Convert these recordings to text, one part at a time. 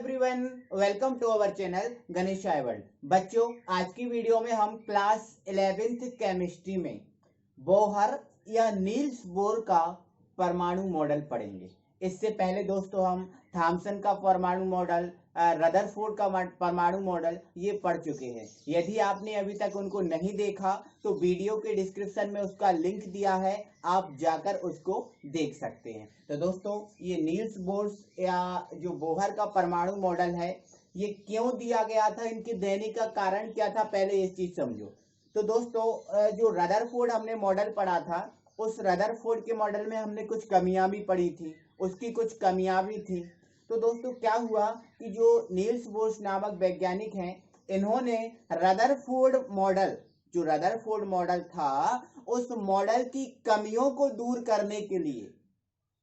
Everyone, welcome to our channel Ganesh World. बच्चों, आज की वीडियो में हम क्लास 11th केमिस्ट्री में बोहर या नील्स बोर का परमाणु मॉडल पढ़ेंगे। इससे पहले दोस्तों हम थॉमसन का परमाणु मॉडल, रदरफोर्ड का परमाणु मॉडल ये पढ़ चुके हैं। यदि आपने अभी तक उनको नहीं देखा तो वीडियो के डिस्क्रिप्शन में उसका लिंक दिया है, आप जाकर उसको देख सकते हैं। तो दोस्तों, ये नील्स बोर या जो बोहर का परमाणु मॉडल है, ये क्यों दिया गया था, इनके देने का कारण क्या था, पहले ये चीज समझो। तो दोस्तों, जो रदरफोर्ड हमने मॉडल पढ़ा था, उस रदरफोर्ड के मॉडल में हमने कुछ कमियां भी पढ़ी थी, उसकी कुछ कमियां भी थी। तो दोस्तों क्या हुआ कि जो नील्स बोर नामक वैज्ञानिक हैं, इन्होंने रदरफोर्ड मॉडल, जो रदरफोर्ड मॉडल था, उस मॉडल की कमियों को दूर करने के लिए,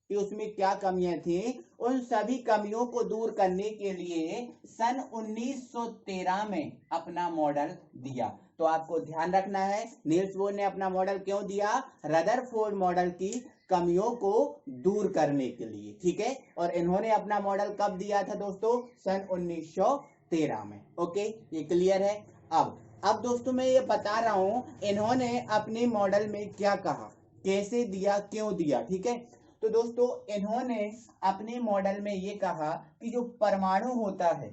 कि उसमें क्या कमियां थी, उन सभी कमियों को दूर करने के लिए सन 1913 में अपना मॉडल दिया। तो आपको ध्यान रखना है, नील्स बोर ने अपना मॉडल क्यों दिया? रदरफोर्ड मॉडल की कमियों को दूर करने के लिए, ठीक है। और इन्होंने अपना मॉडल कब दिया था दोस्तों? सन 1913 में। ओके, ये क्लियर है। अब दोस्तों मैं ये बता रहा हूं इन्होंने अपने मॉडल में क्या कहा, कैसे दिया, क्यों दिया, ठीक है। तो दोस्तों, इन्होंने अपने मॉडल में ये कहा कि जो परमाणु होता है,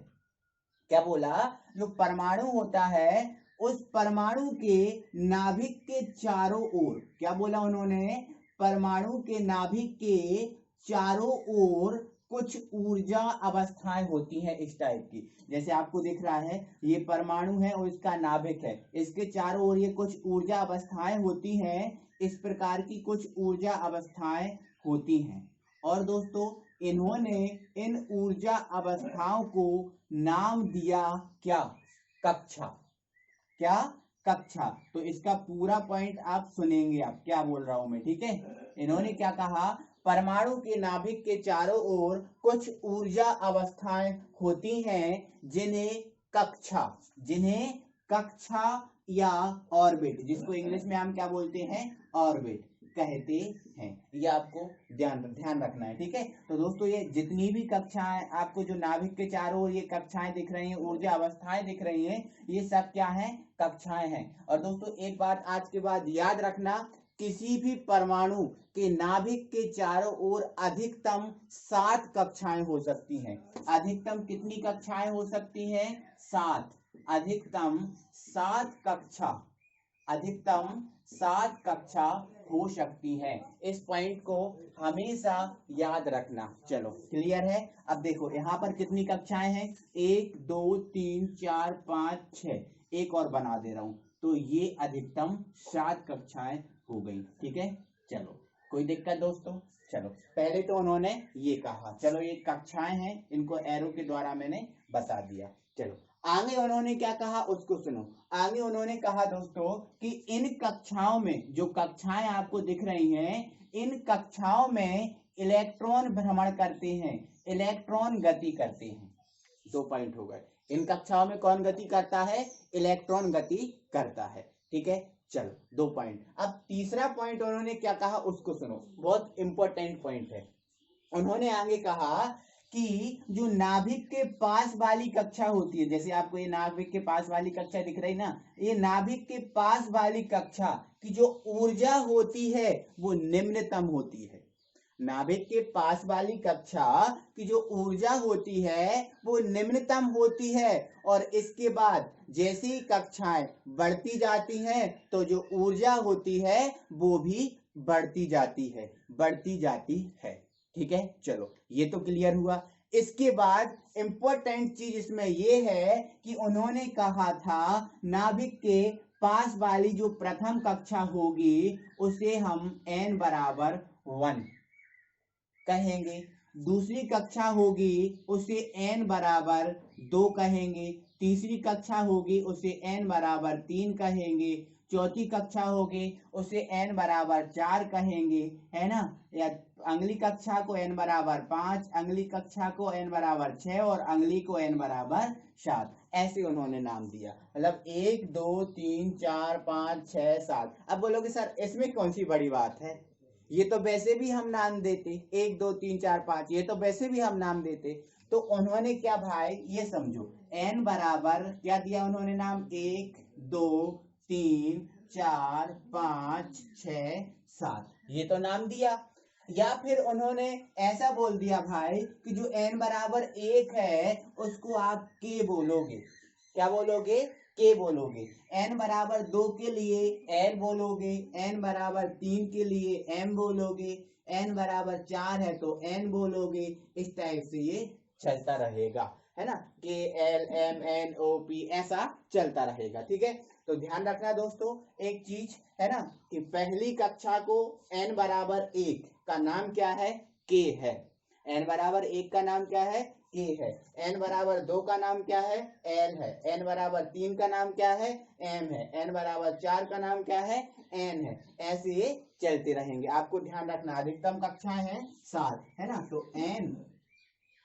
क्या बोला? जो परमाणु होता है, उस परमाणु के नाभिक के चारों ओर, क्या बोला उन्होंने? परमाणु के नाभिक के चारों ओर कुछ ऊर्जा अवस्थाएं होती हैं इस टाइप की। जैसे आपको दिख रहा है, ये परमाणु है और इसका नाभिक है, इसके चारों ओर ये कुछ ऊर्जा अवस्थाएं होती हैं। इस प्रकार की कुछ ऊर्जा अवस्थाएं होती हैं। और दोस्तों, इन्होंने इन ऊर्जा अवस्थाओं को नाम दिया क्या? कक्षा। क्या? कक्षा। तो इसका पूरा पॉइंट आप सुनेंगे, आप क्या बोल रहा हूं मैं, ठीक है। इन्होंने क्या कहा? परमाणु के नाभिक के चारों ओर कुछ ऊर्जा अवस्थाएं होती हैं जिन्हें कक्षा या ऑर्बिट, जिसको इंग्लिश में हम क्या बोलते हैं? ऑर्बिट कहते हैं। ये आपको ध्यान रखना है, ठीक है। तो दोस्तों, ये जितनी भी कक्षाएं आपको, जो नाभिक के चारों ओर ये कक्षाएं दिख रही हैं, ऊर्जा अवस्थाएं दिख रही हैं, ये सब क्या है? कक्षाएं हैं। और दोस्तों एक बात आज के बाद याद रखना, किसी भी परमाणु के नाभिक के चारों ओर अधिकतम 7 कक्षाएं हो सकती हैं। अधिकतम कितनी कक्षाएं हो सकती हैं? 7। अधिकतम 7 कक्षा, अधिकतम 7 कक्षा हो सकती है। इस पॉइंट को हमेशा याद रखना। चलो, क्लियर है। अब देखो यहाँ पर कितनी कक्षाएं हैं? 1 2 3 4 5 6, एक और बना दे रहा हूं, तो ये अधिकतम 7 कक्षाएं हो गई, ठीक है। चलो, कोई दिक्कत दोस्तों? चलो, पहले तो उन्होंने ये कहा, चलो ये कक्षाएं हैं, इनको एरो के द्वारा मैंने बता दिया। चलो, आगे उन्होंने क्या कहा उसको सुनो। आगे उन्होंने कहा दोस्तों कि इन कक्षाओं में, जो कक्षाएं आपको दिख रही हैं, इन कक्षाओं में इलेक्ट्रॉन भ्रमण करते हैं, इलेक्ट्रॉन गति करते हैं। 2 पॉइंट हो गए। इन कक्षाओं में कौन गति करता है? इलेक्ट्रॉन गति करता है, ठीक है। चलो, 2 पॉइंट। अब तीसरा पॉइंट उन्होंने क्या कहा उसको सुनो, बहुत इंपॉर्टेंट पॉइंट है। उन्होंने आगे कहा कि जो नाभिक के पास वाली कक्षा होती है, जैसे आपको ये नाभिक के पास वाली कक्षा दिख रही ना, ये नाभिक के पास वाली कक्षा की जो ऊर्जा होती है वो निम्नतम होती है। नाभिक के पास वाली कक्षा की जो ऊर्जा होती है वो निम्नतम होती है। और इसके बाद जैसे ही कक्षाएं बढ़ती जाती हैं तो जो ऊर्जा होती है वो भी बढ़ती जाती है, ठीक है। चलो, ये तो क्लियर हुआ। इसके बाद इंपॉर्टेंट चीज इसमें ये है कि उन्होंने कहा था नाभिक के पास वाली जो प्रथम कक्षा होगी उसे हम n बराबर 1 कहेंगे, दूसरी कक्षा होगी उसे n बराबर 2 कहेंगे, तीसरी कक्षा होगी उसे n बराबर 3 कहेंगे, चौथी कक्षा होगी उसे n बराबर 4 कहेंगे, है ना। या अगली कक्षा को n बराबर 5, अगली कक्षा को n बराबर 6 और अगली को n बराबर 7, ऐसे उन्होंने नाम दिया। मतलब 1 2 3 4 5 6 7। अब बोलोगे सर इसमें कौन सी बड़ी बात है, ये तो वैसे भी हम नाम देते 1 2 3 4 5, ये तो वैसे भी हम नाम देते। तो उन्होंने क्या भाई, ये समझो n बराबर क्या दिया उन्होंने नाम, 1 2 3 4 5 6 7, ये तो नाम दिया। या फिर उन्होंने ऐसा बोल दिया भाई कि जो n बराबर 1 है उसको आप k बोलोगे। क्या बोलोगे, k बोलोगे। n बराबर 2 के लिए l बोलोगे, n बराबर 3 के लिए m बोलोगे, n बराबर 4 है तो n बोलोगे। इस टाइप से ये चलता रहेगा, है ना, K L M N O P ऐसा चलता रहेगा। ठीक है, तो ध्यान रखना दोस्तों एक चीज, है ना, कि पहली कक्षा को n बराबर 1 का नाम क्या है, k है। n बराबर 1 का नाम क्या है, k है। n बराबर 2 का नाम क्या है, l है। n बराबर 3 का नाम क्या है, m है। n बराबर 4 का नाम क्या है, n है। ऐसे ये चलते रहेंगे। आपको ध्यान रखना अधिकतम कक्षाएं हैं 7, है ना, तो n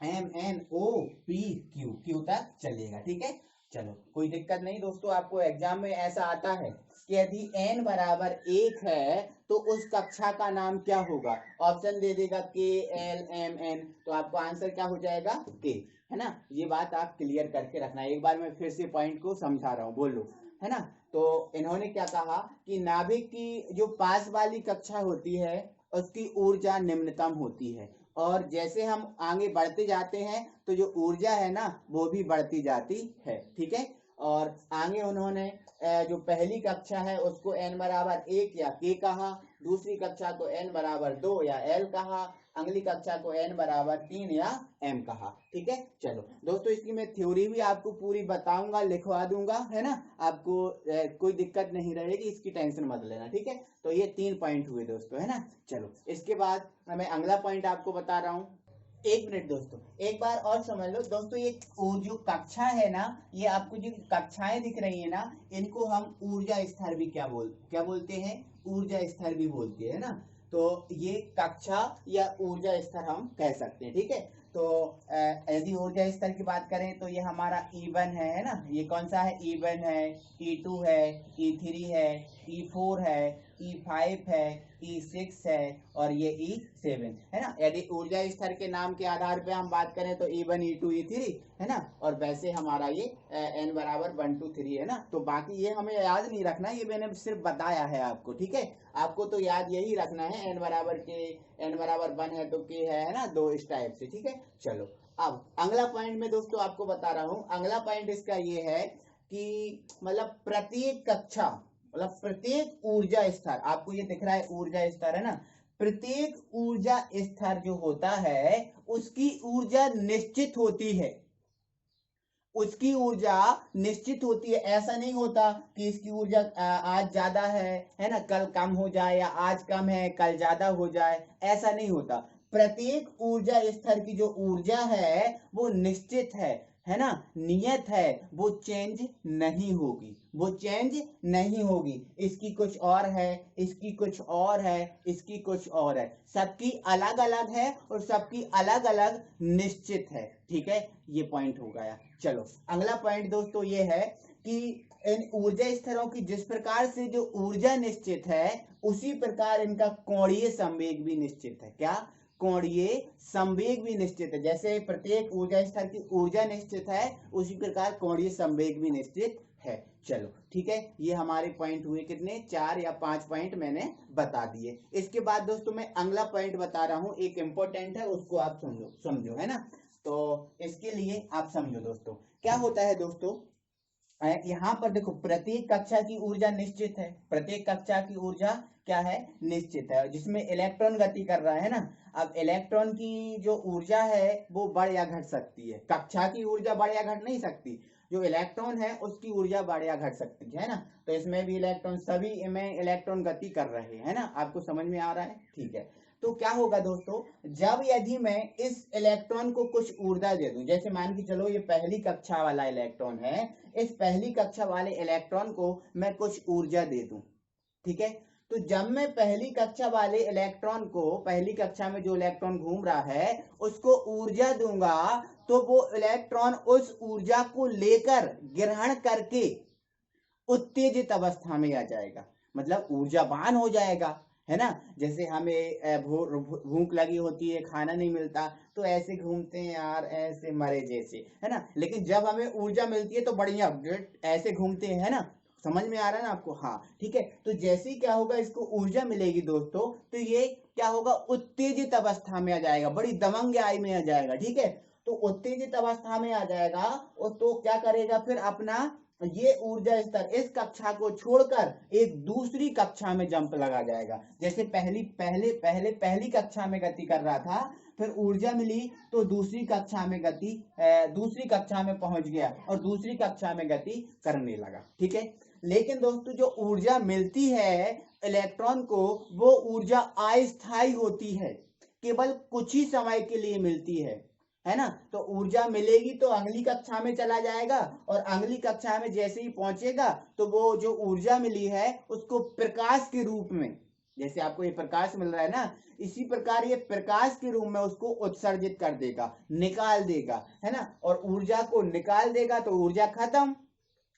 m n o p q तक चलेगा। ठीक है, चलो कोई दिक्कत नहीं दोस्तों। आपको एग्जाम में ऐसा आता है कि यदि n बराबर 1 है तो उस कक्षा का नाम क्या होगा, ऑप्शन दे देगा k l m n, तो आपको आंसर क्या हो जाएगा, k, है ना। ये बात आप क्लियर करके रखना। एक बार मैं फिर से पॉइंट को समझा रहा हूँ, बोलो, है ना। तो इन्होंने क्या कहा कि नाभिक की जो पास वाली कक्षा होती है उसकी ऊर्जा निम्नतम होती है, और जैसे हम आगे बढ़ते जाते हैं तो जो ऊर्जा है ना वो भी बढ़ती जाती है। ठीक है, और आगे उन्होंने जो पहली कक्षा है उसको n बराबर 1 या k कहा, दूसरी कक्षा को n बराबर 2 या l कहा, अगली कक्षा को n बराबर 3 या m कहा। ठीक है, चलो दोस्तों इसकी मैं थ्योरी भी आपको पूरी बताऊंगा, लिखवा दूंगा, है ना, आपको कोई दिक्कत नहीं रहेगी, इसकी टेंशन मत लेना। ठीक है, तो ये 3 पॉइंट हुए दोस्तों, है ना। चलो इसके बाद मैं अगला पॉइंट आपको बता रहा हूँ। एक मिनट दोस्तों, एक बार और समझ लो दोस्तों, ये जो कक्षा है ना, ये आपको जो कक्षाएं दिख रही है ना, इनको हम ऊर्जा स्तर भी क्या बोलते हैं, ऊर्जा स्तर भी बोलते हैं ना। तो ये कक्षा या ऊर्जा स्तर हम कह सकते हैं। ठीक है, तो यदि ऊर्जा स्तर की बात करें तो ये हमारा E1 है ना, ये कौन सा है, E1 है, E2 है, E3 है, E4 है, E5 है, E6 है और ये E7 है ना। यदि ऊर्जा स्तर के नाम के आधार पे हम बात करें तो E1 E2 E3 है ना, और वैसे हमारा ये n बराबर 1 2 3 है ना। तो बाकी ये हमें याद नहीं रखना, ये मैंने सिर्फ बताया है आपको। ठीक है, आपको तो याद यही रखना है, n बराबर k, n बराबर 1 है तो k है ना, 2 इस टाइप से। ठीक है, चलो अब अगला पॉइंट में दोस्तों आपको बता रहा हूँ। अगला पॉइंट इसका ये है कि मतलब प्रत्येक कक्षा, मतलब प्रत्येक ऊर्जा स्तर, आपको ये दिख रहा है ऊर्जा स्तर है ना, प्रत्येक ऊर्जा स्तर जो होता है उसकी ऊर्जा निश्चित होती है, उसकी ऊर्जा निश्चित होती है। ऐसा नहीं होता कि इसकी ऊर्जा आज ज्यादा है ना, कल कम हो जाए, या आज कम है कल ज्यादा हो जाए, ऐसा नहीं होता। प्रत्येक ऊर्जा स्तर की जो ऊर्जा है वो निश्चित है ना, नियत है, वो चेंज नहीं होगी, वो चेंज नहीं होगी। इसकी कुछ और है, इसकी कुछ और है, इसकी कुछ और है, सबकी अलग अलग है और सबकी अलग अलग निश्चित है। ठीक है, ये पॉइंट हो गया। चलो अगला पॉइंट दोस्तों ये है कि इन ऊर्जा स्तरों की जिस प्रकार से जो ऊर्जा निश्चित है उसी प्रकार इनका कोणीय संवेग भी निश्चित है। क्या, कोणीय संवेग भी निश्चित है। जैसे प्रत्येक ऊर्जा स्तर की ऊर्जा निश्चित है उसी प्रकार कोणीय संवेग भी निश्चित है। चलो ठीक है, ये हमारे पॉइंट हुए कितने, 4 या 5 पॉइंट मैंने बता दिए। इसके बाद दोस्तों मैं अगला पॉइंट बता रहा हूँ, एक इंपॉर्टेंट है, उसको आप समझो है ना। तो इसके लिए आप समझो दोस्तों क्या होता है दोस्तों, यहाँ पर देखो प्रत्येक कक्षा की ऊर्जा निश्चित है, प्रत्येक कक्षा की ऊर्जा क्या है, निश्चित है, जिसमें इलेक्ट्रॉन गति कर रहा है ना। अब इलेक्ट्रॉन की जो ऊर्जा है वो बढ़ या घट सकती है, कक्षा की ऊर्जा बढ़ या घट नहीं सकती, जो इलेक्ट्रॉन है उसकी ऊर्जा बढ़ या घट सकती है ना। तो इसमें भी इलेक्ट्रॉन, सभी में इलेक्ट्रॉन गति कर रहे हैं ना, आपको समझ में आ रहा है। ठीक है, तो क्या होगा दोस्तों, जब यदि मैं इस इलेक्ट्रॉन को कुछ ऊर्जा दे दूं, जैसे मान के चलो ये पहली कक्षा वाला इलेक्ट्रॉन है, इस पहली कक्षा वाले इलेक्ट्रॉन को मैं कुछ ऊर्जा दे दूं, ठीक है, तो जब मैं पहली कक्षा वाले इलेक्ट्रॉन को, पहली कक्षा में जो इलेक्ट्रॉन घूम रहा है उसको ऊर्जा दूंगा, तो वो इलेक्ट्रॉन उस ऊर्जा को लेकर ग्रहण करके उत्तेजित अवस्था में आ जाएगा, मतलब ऊर्जावान हो जाएगा। है ना। जैसे हमें भूख लगी होती है, खाना नहीं मिलता, तो ऐसे घूमते हैं यार, ऐसे मरे जैसे, है ना। लेकिन जब हमें ऊर्जा मिलती है तो बढ़िया ऐसे घूमते हैं, है ना। समझ में आ रहा है ना आपको? हाँ ठीक है। तो जैसे ही क्या होगा, इसको ऊर्जा मिलेगी दोस्तों, तो ये क्या होगा, उत्तेजित अवस्था में आ जाएगा, बड़ी दबंग आय में आ जाएगा, ठीक है। तो उत्तेजित अवस्था में आ जाएगा, और तो क्या करेगा फिर, अपना ये ऊर्जा स्तर इस कक्षा को छोड़कर एक दूसरी कक्षा में जंप लगा जाएगा। जैसे पहली कक्षा में गति कर रहा था, फिर ऊर्जा मिली तो दूसरी कक्षा में दूसरी कक्षा में पहुंच गया और दूसरी कक्षा में गति करने लगा, ठीक है। लेकिन दोस्तों जो ऊर्जा मिलती है इलेक्ट्रॉन को, वो ऊर्जा अस्थायी होती है, केवल कुछ ही समय के लिए मिलती है ना। तो ऊर्जा मिलेगी तो अगली कक्षा में चला जाएगा, और अगली कक्षा में जैसे ही पहुंचेगा तो वो जो ऊर्जा मिली है उसको प्रकाश के रूप में, जैसे आपको ये प्रकाश मिल रहा है ना, इसी प्रकार ये प्रकाश के रूप में उसको उत्सर्जित कर देगा, निकाल देगा, है ना। और ऊर्जा को निकाल देगा तो ऊर्जा खत्म।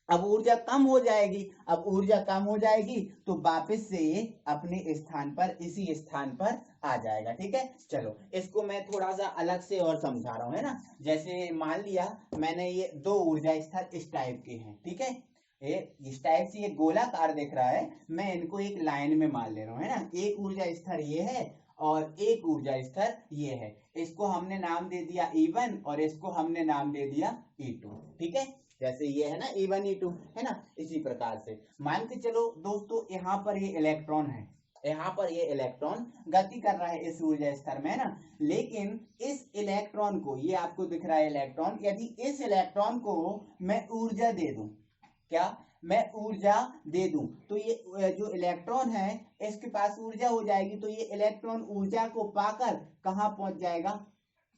अब ऊर्जा कम हो जाएगी, अब ऊर्जा कम हो जाएगी तो वापस से ये अपने स्थान पर, इसी स्थान पर आ जाएगा, ठीक है। चलो इसको मैं थोड़ा सा अलग से और समझा रहा हूं, है ना। जैसे मान लिया मैंने ये दो ऊर्जा स्तर इस टाइप के हैं, ठीक है। इस टाइप से ये गोलाकार दिख रहा है, मैं इनको एक लाइन में मान ले रहा हूँ, है ना। एक ऊर्जा स्तर ये है और एक ऊर्जा स्तर ये है। इसको हमने नाम दे दिया E1 और इसको हमने नाम दे दिया E2, ठीक है। जैसे ये है ना E1 E2, है ना। इसी प्रकार से मान के चलो दोस्तों, यहाँ पर ये इलेक्ट्रॉन है, यहाँ पर ये इलेक्ट्रॉन गति कर रहा है इस ऊर्जा स्तर में, है ना। लेकिन इस इलेक्ट्रॉन को, ये आपको दिख रहा है इलेक्ट्रॉन, यदि इस इलेक्ट्रॉन को मैं ऊर्जा दे दूं, क्या मैं ऊर्जा दे दूं, तो ये जो इलेक्ट्रॉन है इसके पास ऊर्जा हो जाएगी, तो ये इलेक्ट्रॉन ऊर्जा को पाकर कहाँ पहुंच जाएगा,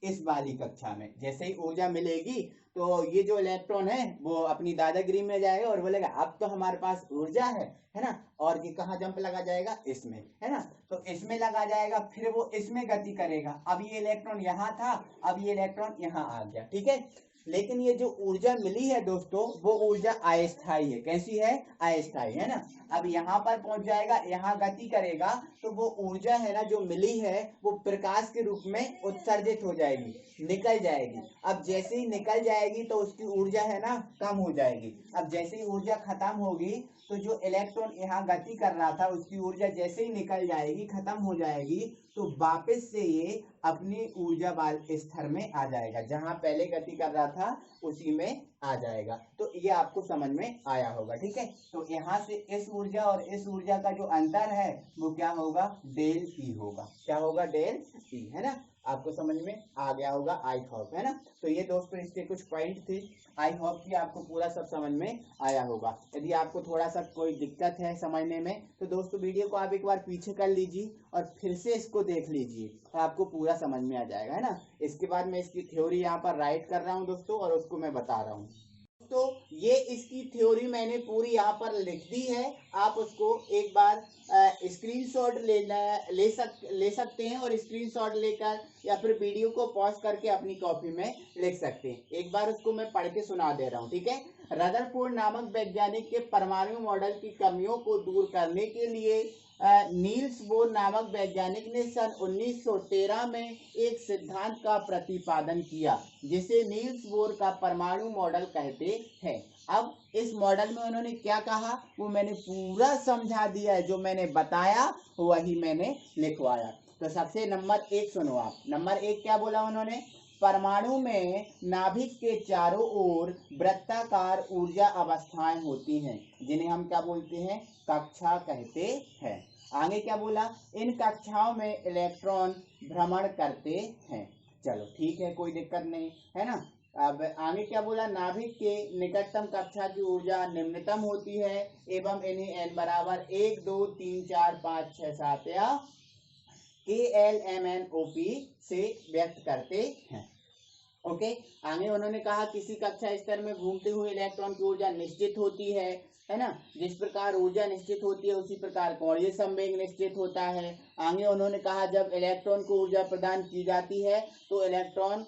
इस वाली कक्षा में। जैसे ही ऊर्जा मिलेगी तो ये जो इलेक्ट्रॉन है वो अपनी दादागिरी में जाएगा और बोलेगा अब तो हमारे पास ऊर्जा है ना। और ये कहाँ जंप लगा जाएगा, इसमें, है ना। तो इसमें लगा जाएगा, फिर वो इसमें गति करेगा। अब ये इलेक्ट्रॉन यहाँ था, अब ये इलेक्ट्रॉन यहाँ आ गया, ठीक है। लेकिन ये जो ऊर्जा मिली है दोस्तों, वो ऊर्जा अस्थायी है। कैसी है, अस्थायी, है ना। अब यहाँ पर पहुंच जाएगा, यहाँ गति करेगा, तो वो ऊर्जा है ना जो मिली है, वो प्रकाश के रूप में उत्सर्जित हो जाएगी, निकल जाएगी। अब जैसे ही निकल जाएगी तो उसकी ऊर्जा है ना कम हो जाएगी। अब जैसे ही ऊर्जा खत्म होगी तो जो इलेक्ट्रॉन यहाँ गति कर रहा था उसकी ऊर्जा जैसे ही निकल जाएगी, खत्म हो जाएगी, तो वापस से ये अपनी ऊर्जा स्तर में आ जाएगा, जहां पहले गति कर रहा था उसी में आ जाएगा। तो ये आपको समझ में आया होगा, ठीक है। तो यहाँ से इस ऊर्जा और इस ऊर्जा का जो अंतर है वो क्या होगा, डेल ई होगा। क्या होगा, डेल ई, है ना। आपको समझ में आ गया होगा, आई होप, है ना। तो ये दोस्तों इसके कुछ पॉइंट थे, आई होप कि आपको पूरा सब समझ में आया होगा। यदि आपको थोड़ा सा कोई दिक्कत है समझने में तो दोस्तों वीडियो को आप एक बार पीछे कर लीजिए और फिर से इसको देख लीजिए, तो आपको पूरा समझ में आ जाएगा, है ना। इसके बाद मैं इसकी थ्योरी यहाँ पर राइट कर रहा हूँ दोस्तों, और उसको मैं बता रहा हूँ। तो ये इसकी थ्योरी मैंने पूरी यहाँ पर लिख दी है, आप उसको एक बार स्क्रीनशॉट ले सकते हैं, और स्क्रीनशॉट लेकर या फिर वीडियो को पॉज करके अपनी कॉपी में लिख सकते हैं। एक बार उसको मैं पढ़ के सुना दे रहा हूँ, ठीक है। रदरफोर्ड नामक वैज्ञानिक के परमाणु मॉडल की कमियों को दूर करने के लिए नील्स बोर नामक वैज्ञानिक ने सन 1913 में एक सिद्धांत का प्रतिपादन किया, जिसे नील्स बोर का परमाणु मॉडल कहते हैं। अब इस मॉडल में उन्होंने क्या कहा वो मैंने पूरा समझा दिया है, जो मैंने बताया वही मैंने लिखवाया। तो सबसे नंबर 1 सुनो आप। नंबर 1 क्या बोला उन्होंने, परमाणु में नाभिक के चारों ओर वृत्ताकार ऊर्जा अवस्थाएं होती हैं, जिन्हें हम क्या बोलते हैं, कक्षा कहते हैं। आगे क्या बोला, इन कक्षाओं में इलेक्ट्रॉन भ्रमण करते हैं। चलो ठीक है, कोई दिक्कत नहीं, है ना। अब आगे क्या बोला, नाभिक के निकटतम कक्षा की ऊर्जा निम्नतम होती है एवं इन्हें n बराबर 1 2 3 4 5 6 7 या KLMNOP से व्यक्त करते हैं। ओके। आगे उन्होंने कहा किसी कक्षा स्तर में घूमते हुए इलेक्ट्रॉन की ऊर्जा निश्चित होती है ना। जिस प्रकार ऊर्जा निश्चित होती है उसी प्रकार कोणीय संवेग निश्चित होता है। आगे उन्होंने कहा जब इलेक्ट्रॉन को ऊर्जा प्रदान की जाती है तो इलेक्ट्रॉन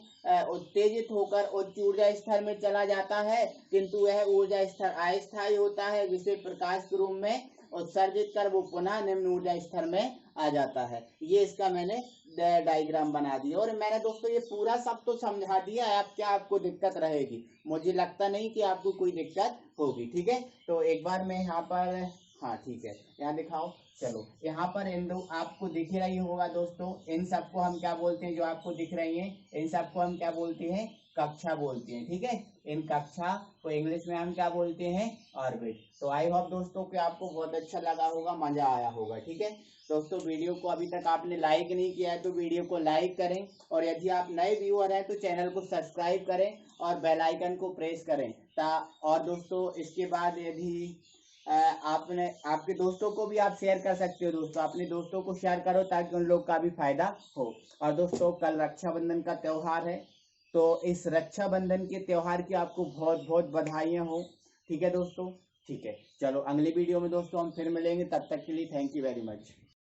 उत्तेजित होकर उच्च ऊर्जा स्तर में चला जाता है, किंतु वह ऊर्जा स्तर अस्थायी होता है, जिसे प्रकाश के रूप में उत्सर्जित कर वो पुनः निम्न ऊर्जा स्तर में आ जाता है। ये इसका मैंने डायग्राम बना दिया और मैंने दोस्तों ये पूरा सब तो समझा दिया है। अब क्या आपको दिक्कत रहेगी? मुझे लगता नहीं कि आपको कोई दिक्कत होगी। ठीक है, तो एक बार मैं यहाँ पर, हाँ ठीक है, यहाँ दिखाओ। चलो यहाँ पर इन दो आपको दिख रही होगा दोस्तों, इन सबको हम क्या बोलते हैं? जो आपको दिख रही हैं इन सबको हम क्या बोलते हैं? कक्षा बोलते हैं। ठीक है, इन कक्षा को इंग्लिश में हम क्या बोलते हैं? ऑर्बिट। तो आई होप दोस्तों कि आपको बहुत अच्छा लगा होगा, मजा आया होगा। ठीक है दोस्तों, वीडियो को अभी तक आपने लाइक नहीं किया है तो वीडियो को लाइक करें, और यदि आप नए व्यूअर हैं तो चैनल को सब्सक्राइब करें और बेल आइकन को प्रेस करें। और दोस्तों इसके बाद यदि आपने आपके दोस्तों को भी आप शेयर कर सकते हो। दोस्तों अपने दोस्तों को शेयर करो ताकि उन लोग का भी फायदा हो। और दोस्तों कल रक्षाबंधन का त्योहार है, तो इस रक्षाबंधन के त्योहार की आपको बहुत बहुत बधाइयाँ हो। ठीक है दोस्तों, ठीक है, चलो अगली वीडियो में दोस्तों हम फिर मिलेंगे, तब तक के लिए थैंक यू वेरी मच।